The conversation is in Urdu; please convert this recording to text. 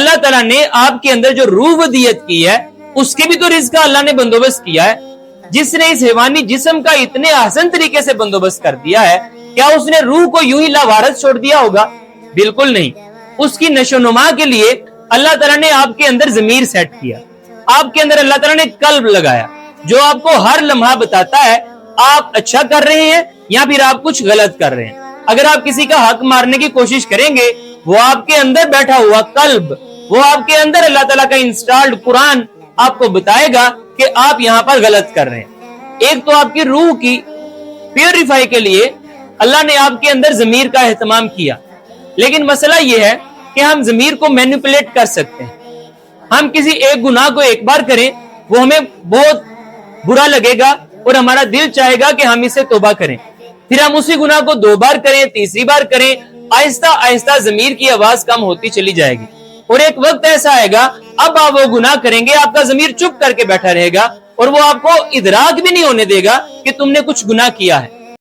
اللہ تعالیٰ نے آپ کے اندر جو روح ودیت کی ہے اس کے بھی تو رزق کا اللہ نے بندوبست کیا ہے. جس نے اس حیوانی جسم کا اتنے آسان طریقے سے بندوبست کر دیا ہے, کیا اس نے روح کو یوں ہی لاوارث چھوڑ دیا ہوگا؟ بالکل نہیں. اس کی نشو و نما کے لیے اللہ تعالیٰ نے آپ کے اندر ضمیر سیٹ کیا, آپ کے اندر اللہ تعالیٰ نے قلب لگایا جو آپ کو ہر لمحہ بتاتا ہے آپ اچھا کر رہے ہیں یا پھر آپ کچھ غلط کر رہے ہیں. اگر آپ کسی کا حق مارنے کی کوشش کریں گے, وہ آپ کے اندر بیٹھا ہوا قلب, وہ آپ کے اندر اللہ تعالیٰ کا انسٹالڈ قرآن آپ کو بتائے گا کہ آپ یہاں پر غلط کر رہے ہیں. ایک تو آپ کی روح کی پیوریفائی کے لیے اللہ نے آپ کے اندر ضمیر کا اہتمام کیا, لیکن مسئلہ یہ ہے کہ ہم ضمیر کو مینیپولیٹ کر سکتے ہیں. ہم کسی ایک گناہ کو ایک بار کریں, وہ ہمیں بہت برا لگے گا اور ہمارا دل چاہے گا کہ ہم اسے توبہ کریں, پھر ہم اسی گناہ کو 2 بار کریں, تیسری بار کریں, آہستہ آہستہ ضمیر کی آواز کم ہوتی چلی جائے گی, اور ایک وقت ایسا آئے گا اب آپ وہ گناہ کریں گے, آپ کا ضمیر چپ کر کے بیٹھا رہے گا اور وہ آپ کو ادراک بھی نہیں ہونے دے گا کہ تم نے کچھ گناہ کیا ہے.